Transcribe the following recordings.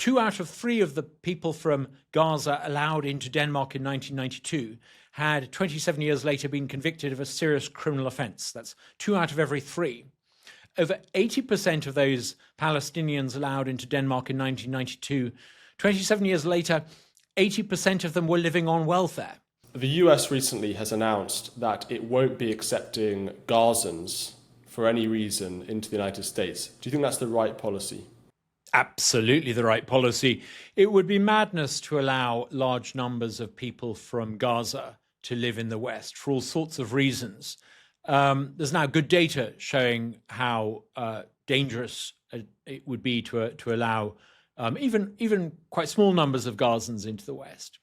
2 out of 3 of the people from Gaza allowed into Denmark in 1992 had 27 years later been convicted of a serious criminal offence. That's 2 out of every 3. Over 80% of those Palestinians allowed into Denmark in 1992, 27 years later, 80% of them were living on welfare. The US recently has announced that it won't be accepting Gazans for any reason into the United States. Do you think that's the right policy? Absolutely the right policy. It would be madness to allow large numbers of people from Gaza to live in the West for all sorts of reasons. There's now good data showing how dangerous it would be to allow even quite small numbers of Gazans into the West.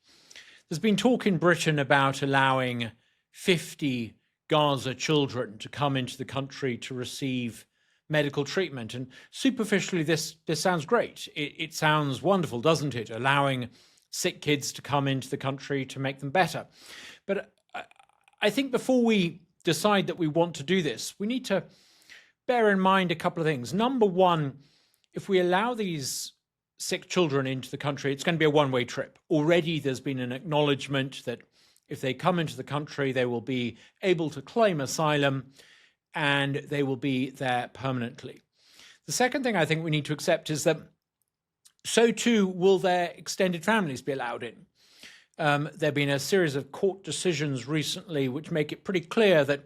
There's been talk in Britain about allowing 50 Gaza children to come into the country to receive medical treatment. And superficially, this sounds great. It sounds wonderful, doesn't it? Allowing sick kids to come into the country to make them better. But I think before we decide that we want to do this, we need to bear in mind a couple of things. Number one, if we allow these sick children into the country, it's going to be a one-way trip. Already there's been an acknowledgement that if they come into the country, they will be able to claim asylum and they will be there permanently. The second thing I think we need to accept is that so too will their extended families be allowed in. There have been a series of court decisions recently which make it pretty clear that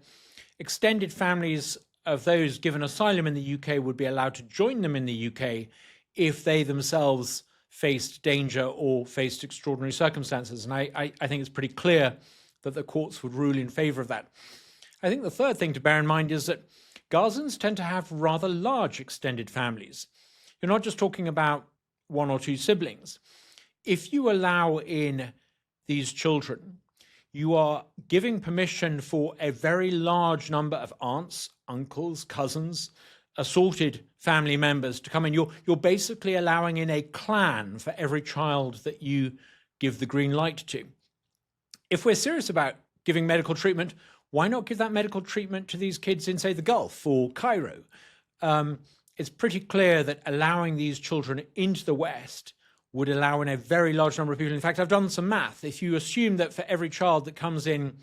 extended families of those given asylum in the UK would be allowed to join them in the UK if they themselves faced danger or faced extraordinary circumstances. And I think it's pretty clear that the courts would rule in favour of that. I think the third thing to bear in mind is that Gazans tend to have rather large extended families. You're not just talking about 1 or 2 siblings. If you allow in these children, you are giving permission for a very large number of aunts, uncles, cousins, assorted family members to come in. You're basically allowing in a clan for every child that you give the green light to. If we're serious about giving medical treatment, why not give that medical treatment to these kids in, say, the Gulf or Cairo? It's pretty clear that allowing these children into the West would allow in a very large number of people. In fact, I've done some math. If you assume that for every child that comes in,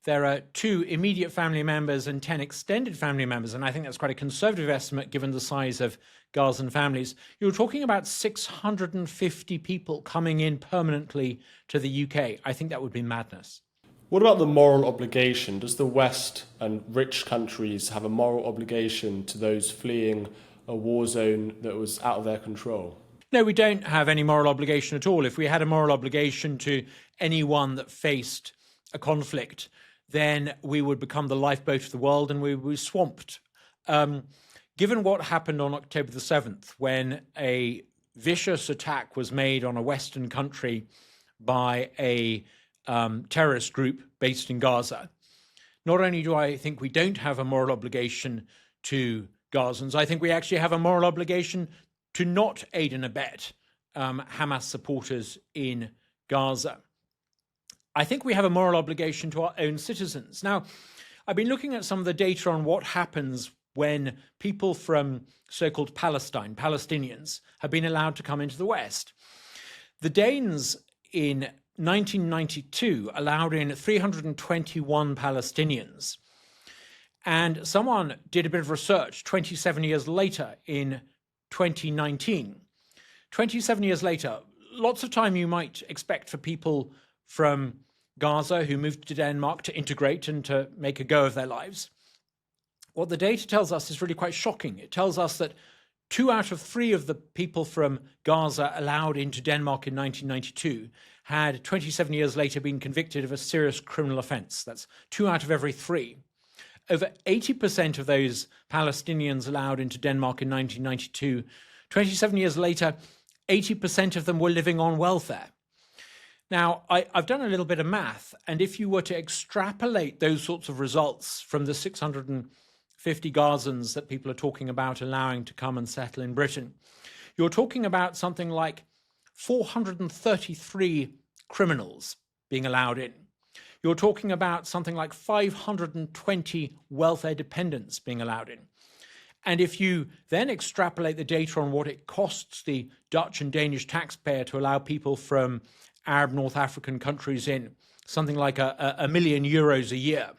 there are 2 immediate family members and 10 extended family members, and I think that's quite a conservative estimate given the size of Gazan families, you're talking about 650 people coming in permanently to the UK. I think that would be madness. What about the moral obligation? Does the West and rich countries have a moral obligation to those fleeing a war zone that was out of their control? No, we don't have any moral obligation at all. If we had a moral obligation to anyone that faced a conflict, then we would become the lifeboat of the world and we would be swamped. Given what happened on October the 7th, when a vicious attack was made on a Western country by a terrorist group based in Gaza, not only do I think we don't have a moral obligation to Gazans, I think we actually have a moral obligation to not aid and abet Hamas supporters in Gaza. I think we have a moral obligation to our own citizens. Now, I've been looking at some of the data on what happens when people from so-called Palestine, Palestinians, have been allowed to come into the West. The Danes in 1992 allowed in 321 Palestinians. And someone did a bit of research 27 years later in 2019. 27 years later, lots of time you might expect for people from Gaza who moved to Denmark to integrate and to make a go of their lives. What the data tells us is really quite shocking. It tells us that 2 out of 3 of the people from Gaza allowed into Denmark in 1992 had 27 years later been convicted of a serious criminal offence. That's 2 out of every 3. Over 80% of those Palestinians allowed into Denmark in 1992, 27 years later, 80% of them were living on welfare. Now, I've done a little bit of math, and if you were to extrapolate those sorts of results from the 650 Gazans that people are talking about allowing to come and settle in Britain, you're talking about something like 433 criminals being allowed in. You're talking about something like 520 welfare dependents being allowed in. And if you then extrapolate the data on what it costs the Dutch and Danish taxpayer to allow people from Arab North African countries in, something like a million euros a year,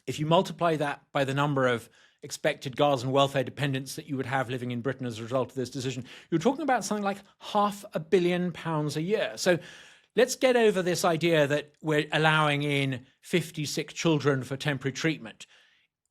if you multiply that by the number of expected Gazan welfare dependents that you would have living in Britain as a result of this decision, you're talking about something like £500 million a year. So let's get over this idea that we're allowing in 56 children for temporary treatment.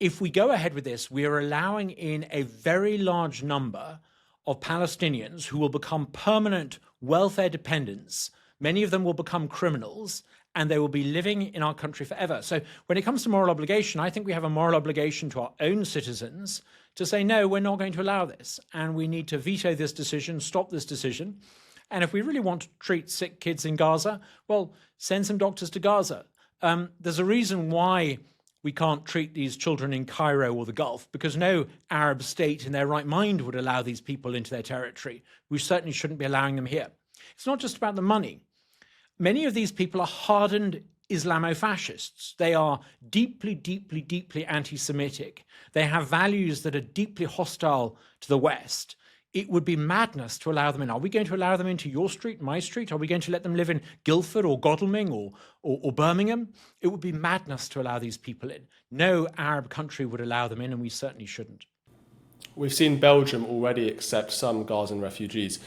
If we go ahead with this, we are allowing in a very large number of Palestinians who will become permanent welfare dependents. Many of them will become criminals, and they will be living in our country forever. So when it comes to moral obligation, I think we have a moral obligation to our own citizens to say, no, we're not going to allow this. And we need to veto this decision, stop this decision. And if we really want to treat sick kids in Gaza, well, send some doctors to Gaza. There's a reason why we can't treat these children in Cairo or the Gulf, because no Arab state in their right mind would allow these people into their territory. We certainly shouldn't be allowing them here. It's not just about the money. Many of these people are hardened Islamofascists. They are deeply, deeply, deeply anti-Semitic. They have values that are deeply hostile to the West. It would be madness to allow them in. Are we going to allow them into your street, my street? Are we going to let them live in Guildford or Godalming or Birmingham? It would be madness to allow these people in. No Arab country would allow them in, and we certainly shouldn't. We've seen Belgium already accept some Gazan refugees.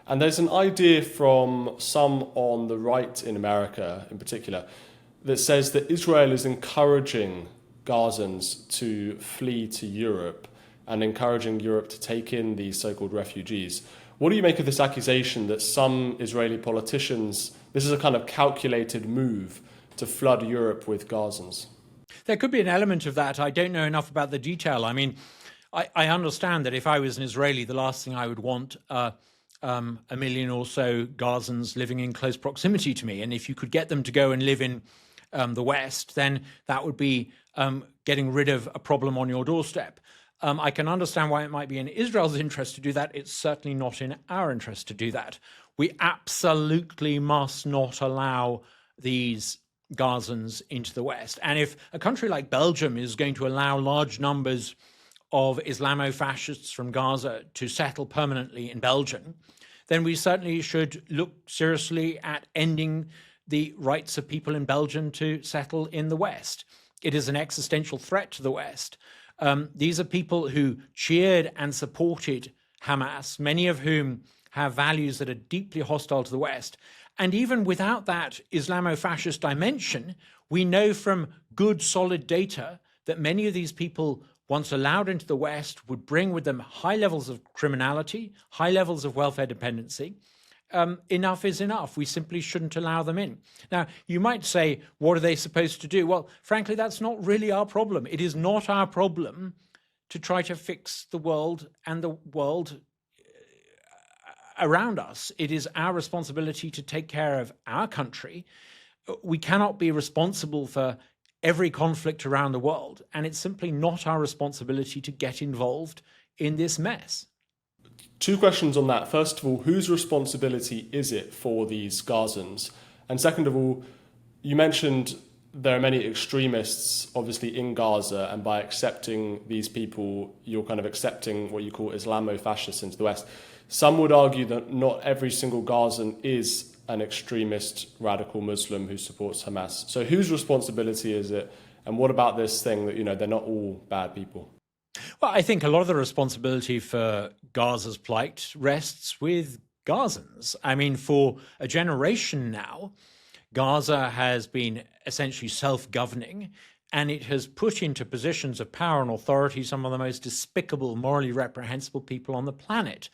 And there's an idea from some on the right in America in particular that says that Israel is encouraging Gazans to flee to Europe and encouraging Europe to take in these so-called refugees. What do you make of this accusation that some Israeli politicians, this is a kind of calculated move to flood Europe with Gazans? There could be an element of that. I don't know enough about the detail. I mean, I understand that if I was an Israeli, the last thing I would want a million or so Gazans living in close proximity to me. And if you could get them to go and live in the West, then that would be getting rid of a problem on your doorstep. I can understand why it might be in Israel's interest to do that. It's certainly not in our interest to do that. We absolutely must not allow these Gazans into the West. And if a country like Belgium is going to allow large numbers of Islamofascists from Gaza to settle permanently in Belgium, then we certainly should look seriously at ending the rights of people in Belgium to settle in the West. It is an existential threat to the West. These are people who cheered and supported Hamas, many of whom have values that are deeply hostile to the West. And even without that Islamofascist dimension, we know from good, solid data that many of these people, once allowed into the West, would bring with them high levels of criminality, high levels of welfare dependency. Enough is enough. We simply shouldn't allow them in. Now, you might say, what are they supposed to do? Well, frankly, that's not really our problem. It is not our problem to try to fix the world and the world around us. It is our responsibility to take care of our country. We cannot be responsible for every conflict around the world, and it's simply not our responsibility to get involved in this mess. Two questions on that. First of all, whose responsibility is it for these Gazans? And second of all, you mentioned there are many extremists, obviously, in Gaza, and by accepting these people, you're kind of accepting what you call Islamofascists into the West. Some would argue that not every single Gazan is an extremist radical Muslim who supports Hamas. So whose responsibility is it? And what about this thing that, they're not all bad people? Well, I think a lot of the responsibility for Gaza's plight rests with Gazans. I mean, for a generation now, Gaza has been essentially self-governing, and it has put into positions of power and authority some of the most despicable, morally reprehensible people on the planet.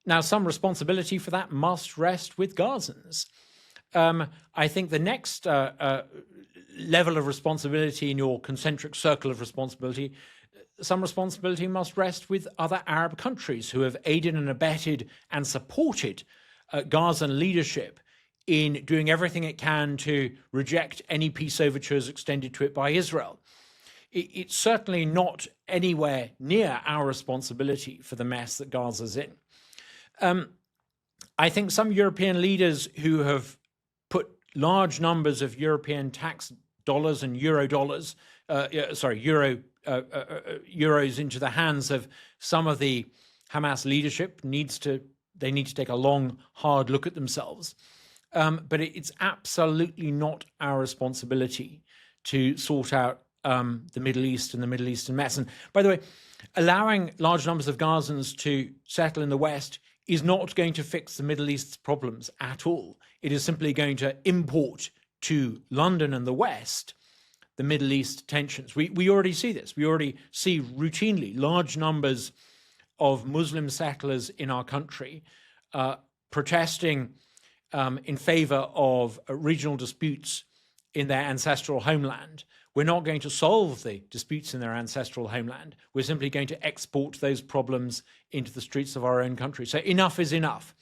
Now, some responsibility for that must rest with Gazans. I think the next level of responsibility in your concentric circle of responsibility, some responsibility must rest with other Arab countries who have aided and abetted and supported Gazan leadership in doing everything it can to reject any peace overtures extended to it by Israel. It's certainly not anywhere near our responsibility for the mess that Gaza's in. I think some European leaders who have put large numbers of European tax dollars and euro euros into the hands of some of the Hamas leadership they need to take a long, hard look at themselves. But it's absolutely not our responsibility to sort out the Middle East and the Middle Eastern mess. And by the way, allowing large numbers of Gazans to settle in the West is not going to fix the Middle East's problems at all. It is simply going to import to London and the West the Middle East tensions. We already see this. We already see routinely large numbers of Muslim settlers in our country protesting in favor of regional disputes in their ancestral homeland. We're not going to solve the disputes in their ancestral homeland. We're simply going to export those problems into the streets of our own country. So enough is enough.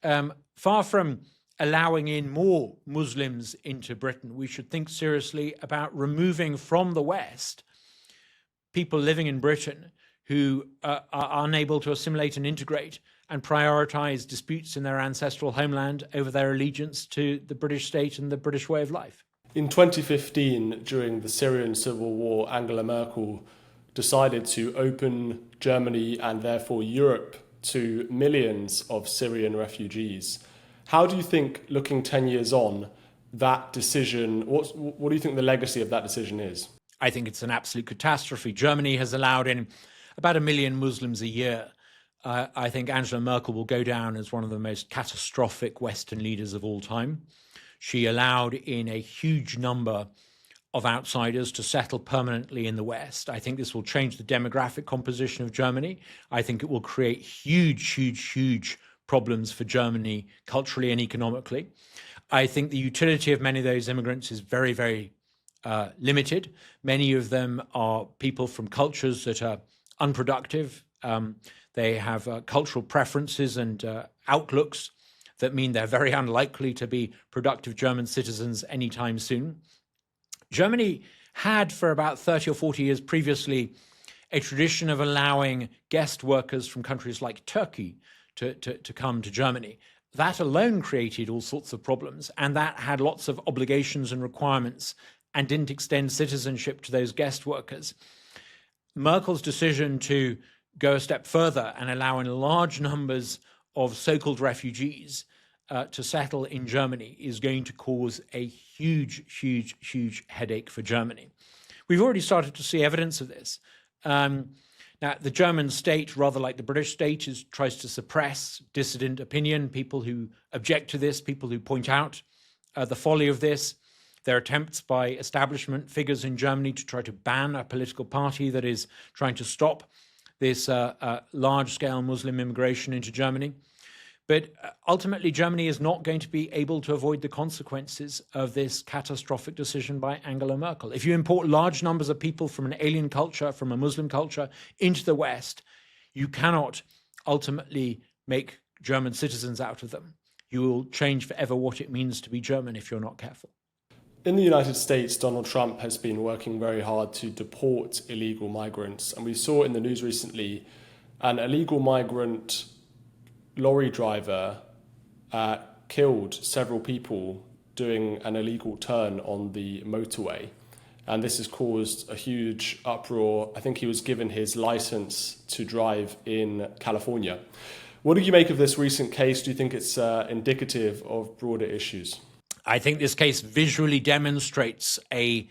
Far from allowing in more Muslims into Britain, we should think seriously about removing from the West people living in Britain who are unable to assimilate and integrate and prioritize disputes in their ancestral homeland over their allegiance to the British state and the British way of life. In 2015, during the Syrian civil war, Angela Merkel decided to open Germany and therefore Europe to millions of Syrian refugees. How do you think, looking 10 years on, that decision, what do you think the legacy of that decision is? I think it's an absolute catastrophe. Germany has allowed in about 1 million Muslims a year. I think Angela Merkel will go down as one of the most catastrophic Western leaders of all time. She allowed in a huge number of outsiders to settle permanently in the West. I think this will change the demographic composition of Germany. I think it will create huge problems for Germany culturally and economically. I think the utility of many of those immigrants is very limited. Many of them are people from cultures that are unproductive. They have cultural preferences and outlooks that mean they're very unlikely to be productive German citizens anytime soon. Germany had, for about 30 or 40 years previously, a tradition of allowing guest workers from countries like Turkey to come to Germany. That alone created all sorts of problems, and that had lots of obligations and requirements and didn't extend citizenship to those guest workers. Merkel's decision to go a step further and allow in large numbers of so-called refugees to settle in Germany is going to cause a huge headache for Germany. We've already started to see evidence of this. Now, the German state, rather like the British state, tries to suppress dissident opinion, people who object to this, people who point out the folly of this. There are attempts by establishment figures in Germany to try to ban a political party that is trying to stop this large-scale Muslim immigration into Germany. But ultimately, Germany is not going to be able to avoid the consequences of this catastrophic decision by Angela Merkel. If you import large numbers of people from an alien culture, from a Muslim culture, into the West, you cannot ultimately make German citizens out of them. You will change forever what it means to be German if you're not careful. In the United States, Donald Trump has been working very hard to deport illegal migrants. And we saw in the news recently an illegal migrant lorry driver killed several people doing an illegal turn on the motorway. And this has caused a huge uproar. I think he was given his license to drive in California. What do you make of this recent case? Do you think it's indicative of broader issues? I think this case visually demonstrates a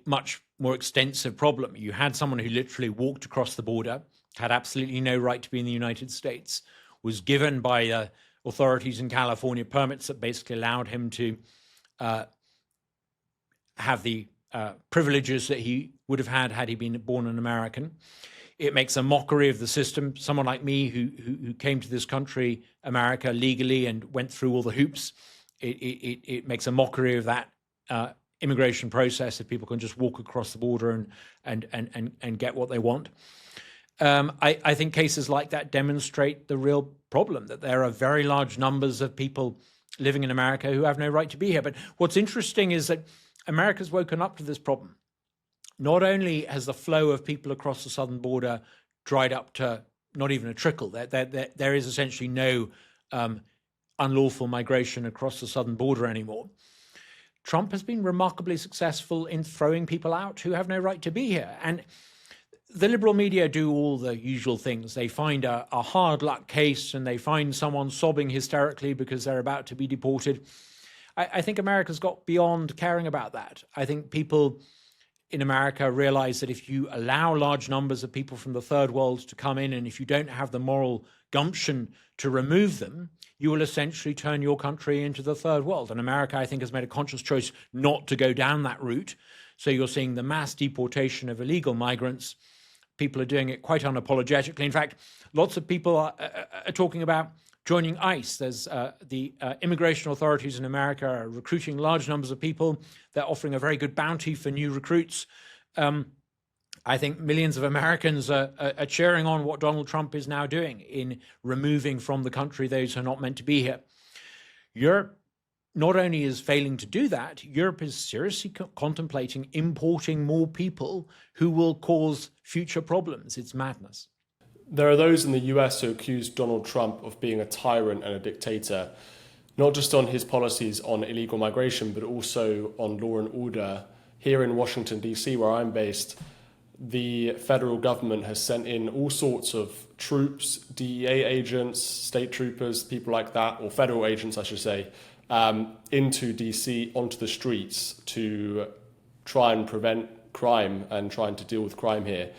much more extensive problem. You had someone who literally walked across the border, had absolutely no right to be in the United States, was given by authorities in California permits that basically allowed him to have the privileges that he would have had he been born an American. It makes a mockery of the system. Someone like me who came to this country, America, legally and went through all the hoops, it makes a mockery of that immigration process if people can just walk across the border and get what they want. I think cases like that demonstrate the real problem, that there are very large numbers of people living in America who have no right to be here. But what's interesting is that America's woken up to this problem. Not only has the flow of people across the southern border dried up to not even a trickle, there is essentially no unlawful migration across the southern border anymore. Trump has been remarkably successful in throwing people out who have no right to be here. And the liberal media do all the usual things. They find a hard luck case and they find someone sobbing hysterically because they're about to be deported. I think America's got beyond caring about that. I think people in America realize that if you allow large numbers of people from the third world to come in, and if you don't have the moral gumption to remove them, you will essentially turn your country into the third world. And America, I think, has made a conscious choice not to go down that route. So you're seeing the mass deportation of illegal migrants. People are doing it quite unapologetically. In fact, lots of people are talking about joining ICE. There's the immigration authorities in America are recruiting large numbers of people. They're offering a very good bounty for new recruits. I think millions of Americans are cheering on what Donald Trump is now doing in removing from the country those who are not meant to be here. Europe not only is failing to do that, Europe is seriously contemplating importing more people who will cause future problems. It's madness. There are those in the US who accuse Donald Trump of being a tyrant and a dictator, not just on his policies on illegal migration, but also on law and order. Here in Washington, D.C., where I'm based, the federal government has sent in all sorts of troops, DEA agents, state troopers, people like that, or federal agents, I should say, into DC, onto the streets to try and prevent crime and trying to deal with crime here.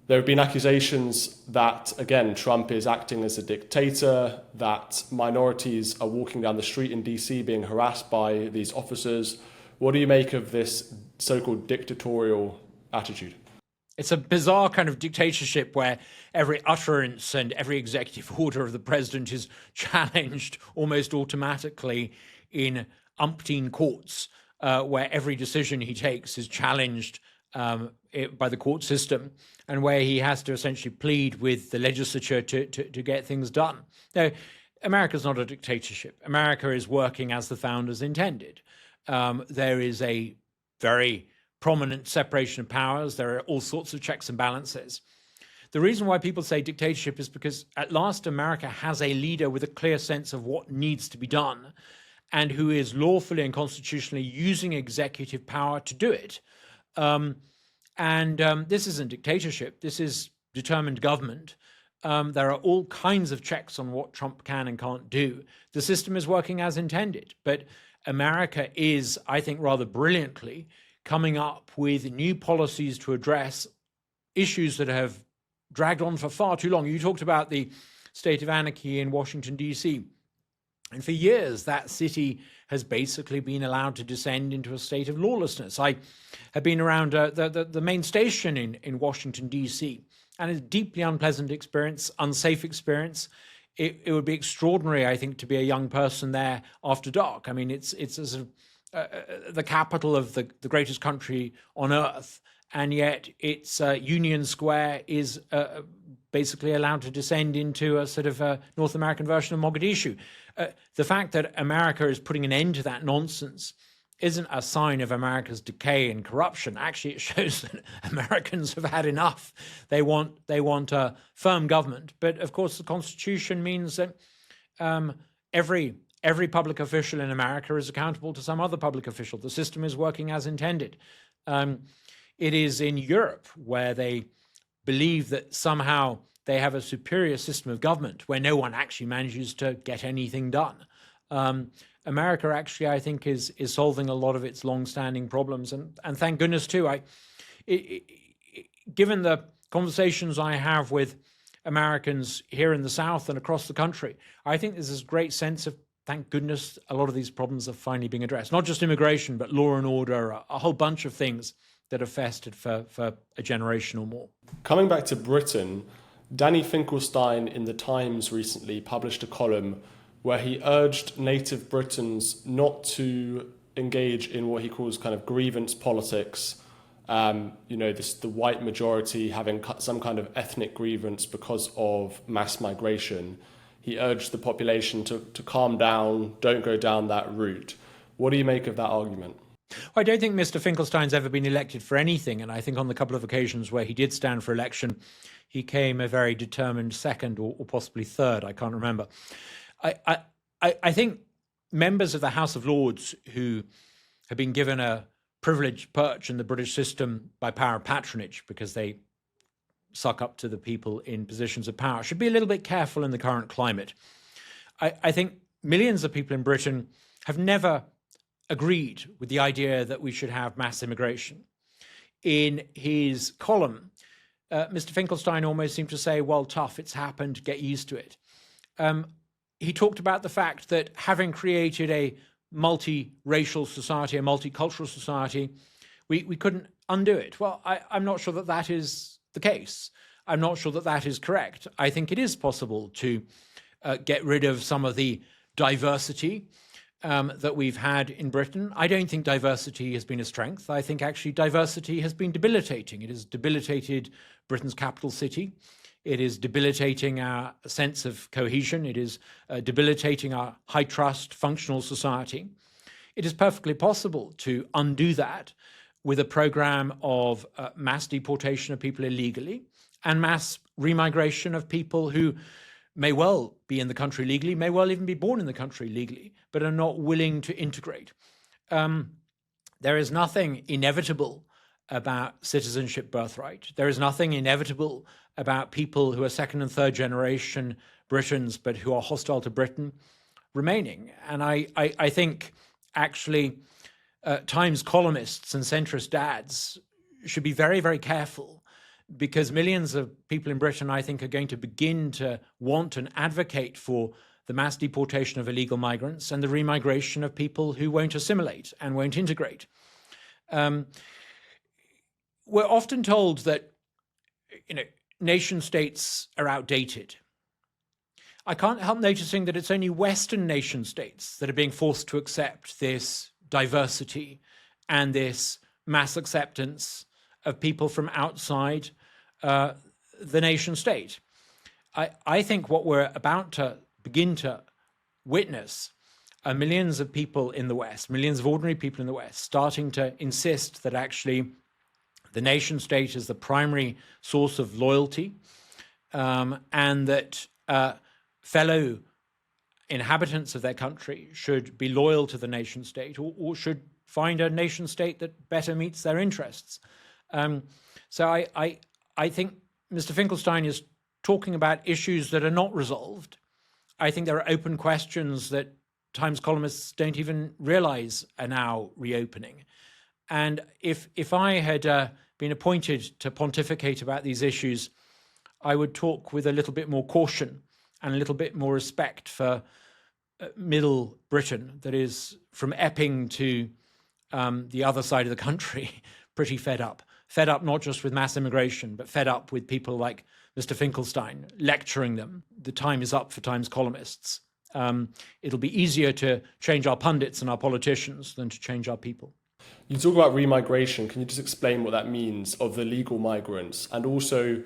There have been accusations that, again, Trump is acting as a dictator, that minorities are walking down the street in DC being harassed by these officers. What do you make of this so-called dictatorial attitude? It's a bizarre kind of dictatorship where every utterance and every executive order of the president is challenged almost automatically in umpteen courts, where every decision he takes is challenged by the court system, and where he has to essentially plead with the legislature to get things done. Now, America's not a dictatorship. America is working as the founders intended. There is a very prominent separation of powers. There are all sorts of checks and balances. The reason why people say dictatorship is because at last America has a leader with a clear sense of what needs to be done and who is lawfully and constitutionally using executive power to do it. This isn't dictatorship. This is determined government. There are all kinds of checks on what Trump can and can't do. The system is working as intended. But America is, I think, rather brilliantly coming up with new policies to address issues that have dragged on for far too long. You talked about the state of anarchy in Washington, D.C. And for years, that city has basically been allowed to descend into a state of lawlessness. I have been around the main station in Washington, D.C., and it's a deeply unpleasant experience, unsafe experience. It would be extraordinary, I think, to be a young person there after dark. I mean, it's the capital of the greatest country on earth, and yet its Union Square is basically allowed to descend into a sort of North American version of Mogadishu. The fact that America is putting an end to that nonsense isn't a sign of America's decay and corruption. Actually, it shows that Americans have had enough. They want a firm government. But of course, the Constitution means that every public official in America is accountable to some other public official. The system is working as intended. It is in Europe where they believe that somehow they have a superior system of government where no one actually manages to get anything done. America actually, I think, is solving a lot of its long-standing problems. And thank goodness, too. Given the conversations I have with Americans here in the South and across the country, I think there's this great sense of, thank goodness, a lot of these problems are finally being addressed. Not just immigration, but law and order, a whole bunch of things that have festered for a generation or more. Coming back to Britain, Danny Finkelstein in The Times recently published a column where he urged native Britons not to engage in what he calls kind of grievance politics. The white majority having some kind of ethnic grievance because of mass migration. He urged the population to calm down, don't go down that route. What do you make of that argument? I don't think Mr. Finkelstein's ever been elected for anything, and I think on the couple of occasions where he did stand for election, he came a very determined second or possibly third, I can't remember. I think members of the House of Lords who have been given a privileged perch in the British system by power of patronage because they suck up to the people in positions of power should be a little bit careful in the current climate. I think millions of people in Britain have never agreed with the idea that we should have mass immigration. In his column, Mr. Finkelstein almost seemed to say, well, tough, it's happened, get used to it. He talked about the fact that having created a multiracial society, a multicultural society, we couldn't undo it. Well, I'm not sure that that is the case. I'm not sure that that is correct. I think it is possible to get rid of some of the diversity that we've had in Britain. I don't think diversity has been a strength. I think actually diversity has been debilitating. It has debilitated Britain's capital city. It is debilitating our sense of cohesion. It is debilitating our high trust, functional society. It is perfectly possible to undo that with a program of mass deportation of people illegally and mass remigration of people who may well be in the country legally, may well even be born in the country legally, but are not willing to integrate. There is nothing inevitable about citizenship birthright. There is nothing inevitable about people who are second and third generation Britons, but who are hostile to Britain remaining. And I think actually Times columnists and centrist dads should be very, very careful, because millions of people in Britain, I think, are going to begin to want and advocate for the mass deportation of illegal migrants and the remigration of people who won't assimilate and won't integrate. We're often told that, nation states are outdated. I can't help noticing that it's only Western nation states that are being forced to accept this diversity and this mass acceptance of people from outside the nation state. I think what we're about to begin to witness are millions of people in the West, millions of ordinary people in the West, starting to insist that actually the nation state is the primary source of loyalty, and that fellow inhabitants of their country should be loyal to the nation state, or should find a nation state that better meets their interests. So I think Mr. Finkelstein is talking about issues that are not resolved. I think there are open questions that Times columnists don't even realize are now reopening. And if I had been appointed to pontificate about these issues, I would talk with a little bit more caution and a little bit more respect for Middle Britain, that is from Epping to the other side of the country, pretty fed up. Fed up not just with mass immigration, but fed up with people like Mr. Finkelstein lecturing them. The time is up for Times columnists. It'll be easier to change our pundits and our politicians than to change our people. You talk about remigration. Can you just explain what that means of the legal migrants? And also,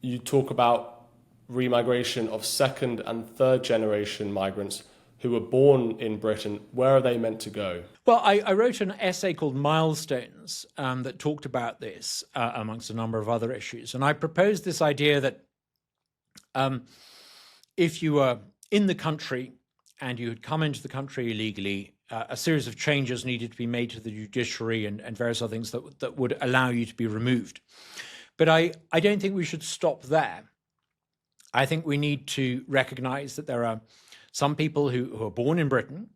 you talk about remigration of second and third generation migrants who were born in Britain. Where are they meant to go? Well, I wrote an essay called Milestones that talked about this, amongst a number of other issues. And I proposed this idea that if you were in the country and you had come into the country illegally, a series of changes needed to be made to the judiciary and various other things that would allow you to be removed. But I don't think we should stop there. I think we need to recognize that there are some people who are born in Britain,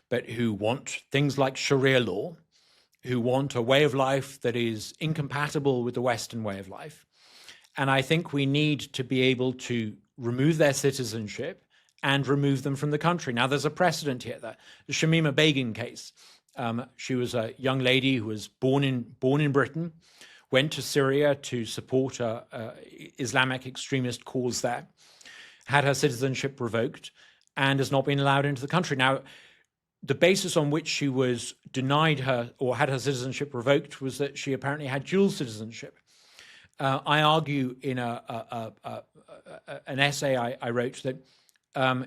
but who want things like Sharia law, who want a way of life that is incompatible with the Western way of life. And I think we need to be able to remove their citizenship and remove them from the country. Now, there's a precedent here, the Shamima Begin case. She was a young lady who was born in Britain, went to Syria to support a Islamic extremist cause there, had her citizenship revoked, and has not been allowed into the country. Now, the basis on which she was denied her or had her citizenship revoked was that she apparently had dual citizenship. I argue in an essay I wrote that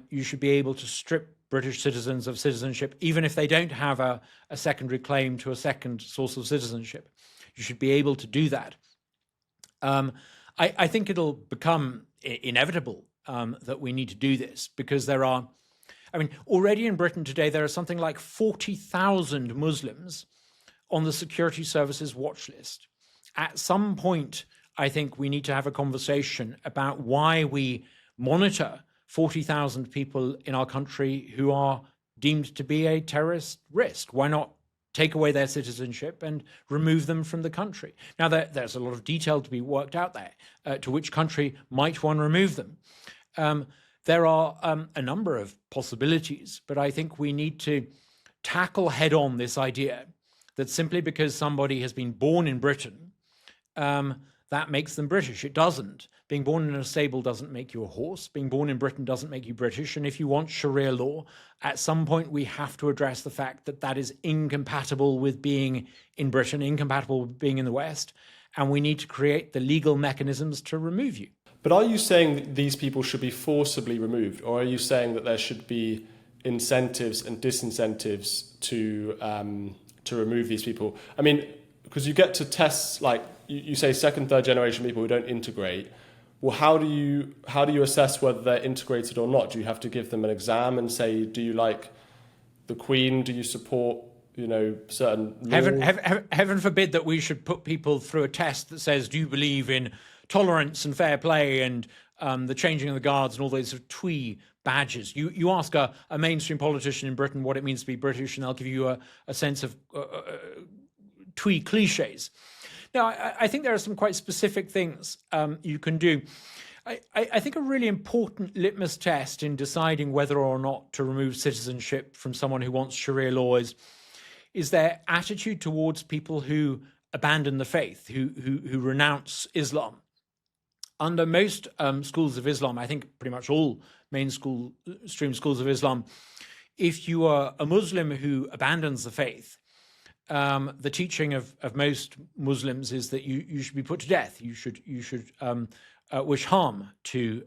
you should be able to strip British citizens of citizenship, even if they don't have a secondary claim to a second source of citizenship. You should be able to do that. I think it'll become inevitable that we need to do this, because there are, I mean, already in Britain today, there are something like 40,000 Muslims on the security services watch list. At some point, I think we need to have a conversation about why we monitor 40,000 people in our country who are deemed to be a terrorist risk. Why not take away their citizenship and remove them from the country? Now, there's a lot of detail to be worked out there. To which country might one remove them? There are a number of possibilities, but I think we need to tackle head on this idea that simply because somebody has been born in Britain, that makes them British. It doesn't. Being born in a stable doesn't make you a horse. Being born in Britain doesn't make you British. And if you want Sharia law, at some point we have to address the fact that that is incompatible with being in Britain, incompatible with being in the West, and we need to create the legal mechanisms to remove you. But are you saying that these people should be forcibly removed, or are you saying that there should be incentives and disincentives to remove these people? I mean, because you get to tests like you say second, third generation people who don't integrate. Well, how do you assess whether they're integrated or not? Do you have to give them an exam and say, do you like the Queen? Do you support, certain law? Heaven forbid that we should put people through a test that says, do you believe in tolerance and fair play and the changing of the guards and all those sort of twee badges. You ask a mainstream politician in Britain what it means to be British, and they'll give you a sense of twee cliches. Now, I think there are some quite specific things you can do. I think a really important litmus test in deciding whether or not to remove citizenship from someone who wants Sharia law is their attitude towards people who abandon the faith, who renounce Islam. Under most schools of Islam, I think pretty much all mainstream schools of Islam, if you are a Muslim who abandons the faith, the teaching of most Muslims is that you should be put to death. You should wish harm to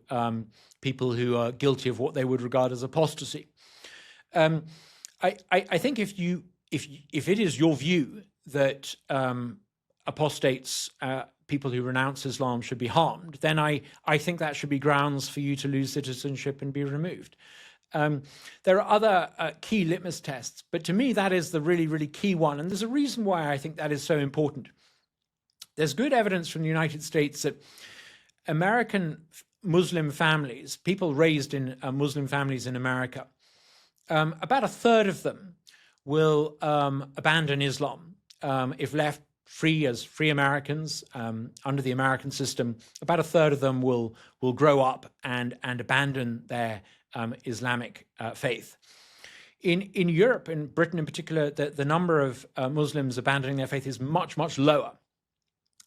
people who are guilty of what they would regard as apostasy. I think if it is your view that apostates, people who renounce Islam, should be harmed, then I think that should be grounds for you to lose citizenship and be removed. There are other key litmus tests, but to me that is the really, really key one. And there's a reason why I think that is so important. There's good evidence from the United States that American Muslim families, people raised in Muslim families in America, about a third of them will abandon Islam if left free as free Americans under the American system. About a third of them will grow up and abandon their Islamic faith. In Europe, in Britain in particular, the number of Muslims abandoning their faith is much, much lower.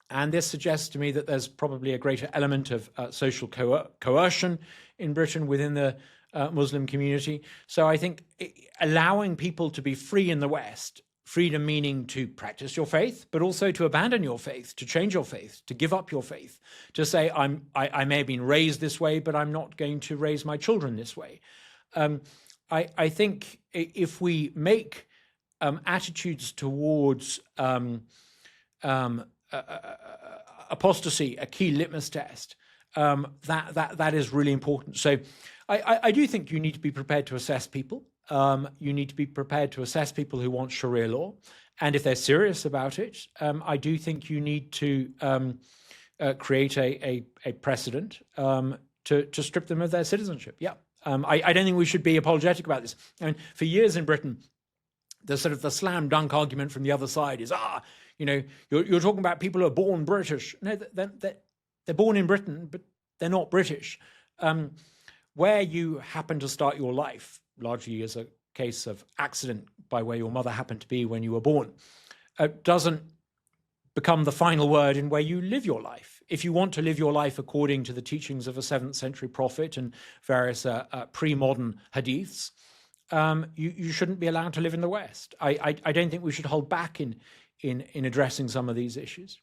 And this suggests to me that there's probably a greater element of social coercion in Britain within the Muslim community. So I think allowing people to be free in the West, freedom meaning to practice your faith, but also to abandon your faith, to change your faith, to give up your faith, to say, I may have been raised this way, but I'm not going to raise my children this way. I think if we make attitudes towards apostasy a key litmus test, that is really important. So I do think you need to be prepared to assess people. You need to be prepared to assess people who want Sharia law. And if they're serious about it, I do think you need to create a precedent to strip them of their citizenship. Yeah. I don't think we should be apologetic about this. I mean, for years in Britain, the sort of the slam dunk argument from the other side is, you're talking about people who are born British. No, they're born in Britain, but they're not British. Where you happen to start your life, largely as a case of accident by where your mother happened to be when you were born, doesn't become the final word in where you live your life. If you want to live your life according to the teachings of a 7th century prophet and various pre-modern hadiths, you shouldn't be allowed to live in the West. I don't think we should hold back in addressing some of these issues.